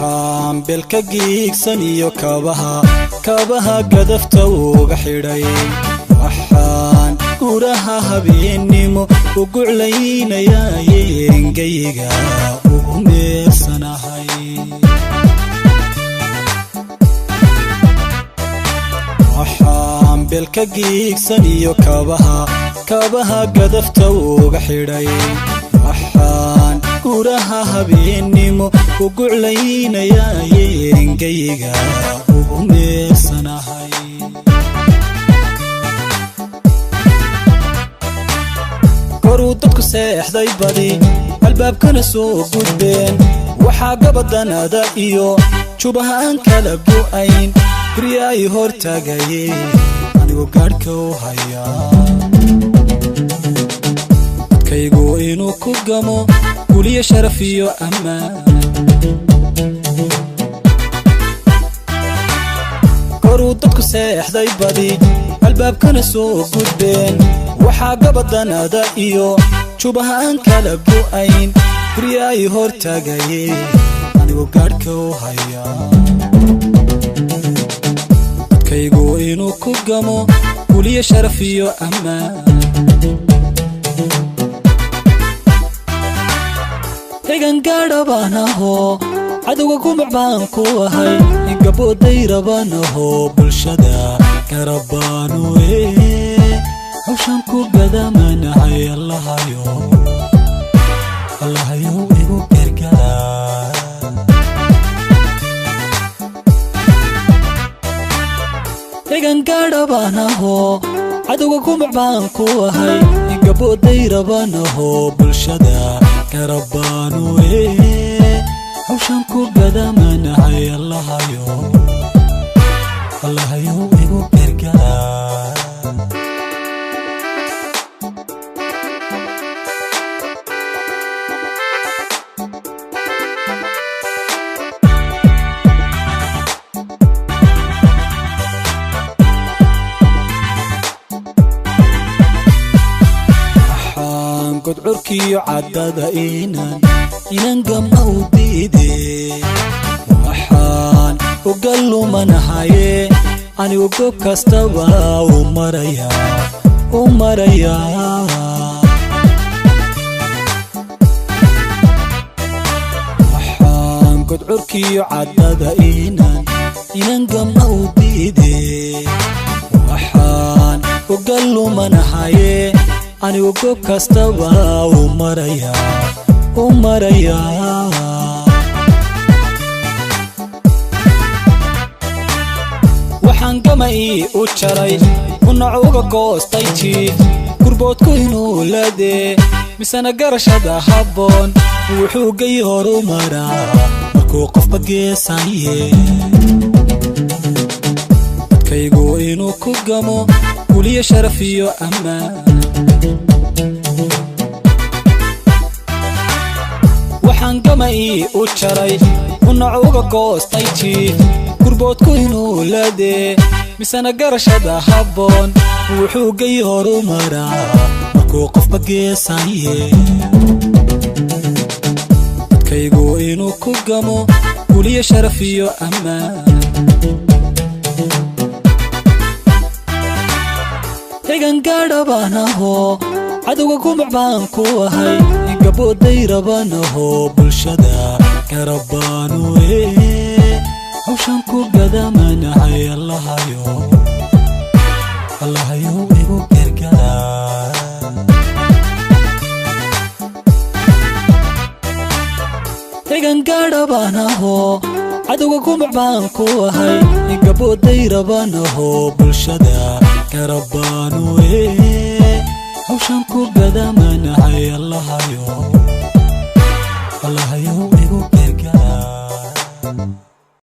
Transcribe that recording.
waxaan beelka giigsan iyo kabaha gadafta uga xidhay waxaan guraha habeennimo u guclaynayaa yeengayga ugu meersanahay waxaan beelka giigsan iyo kabaha gadafta uga xidhay waxaan guraha habeennimo u guclaynayaa yeengayga ugu meersanahay koruu dadku seexday badi albaabkana soo gudbeen waxaa gabadanada iyo jubaha aan kala go'ayn gurya ay hor taagayeen anigoo gaadhka u hayaa dadkaygu inuu ku gamo guliyo sharaf iyo ammaan koruu dadku seexday badi albaabkana soo gudbeen waxaa gabadanada iyo jubaha aan kala go'ayn gurya ay hor taagayeen anigoo gaadhka u hayaa dadkaygu inuu ku gamo guliyo sharaf iyo ammaan egan gaadha baan ahoo cadowga gumac baan ku ahay gabooday rabaan ahoo bulshada garabaanu hawshan ku gadamanahay allahayow igu gargaar egan gaadha baan ahoo cadowga gumac baan ku ahay gabooday rabaan ahoo bulshada garabaanu hawshan ku gadamanahay allahayow igu gargaar gudcurkiyo caddada inan gama u diide waxaan uga lumanahaye anigu gob kastaba u marayaa waxaan gudcurkiyo caddada inan gama u diide waxaan uga lumanahaye anigu gob kastaba u marayaa waxaan gamay u jaray unac uga goostay jiif gurboodku inuu ladee misana garashada habboon wuxuu gay horu maraa markuu qofba geesaye dadkaygu inuu ku gamo guliyo sharaf iyo ammaan waxaan gamay u jaray unac uga goostay jiif gurboodku inuu ladee misana garashada habboon wuxuu gay horu maraa markuu qofba geesaye dadkaygu inuu ku gamo guliyo sharaf iyo ammaan egan gaadha baan ahoo cadowga gumac baan ku ahay gabooday rabaan ahoo bulshada garabaanu hawshan ku gadamanahay allahayow igu gargaar egan gaadha baan ahoo cadowga gumac baan ku ahay gabooday rabaan ahoo bulshada garabaanu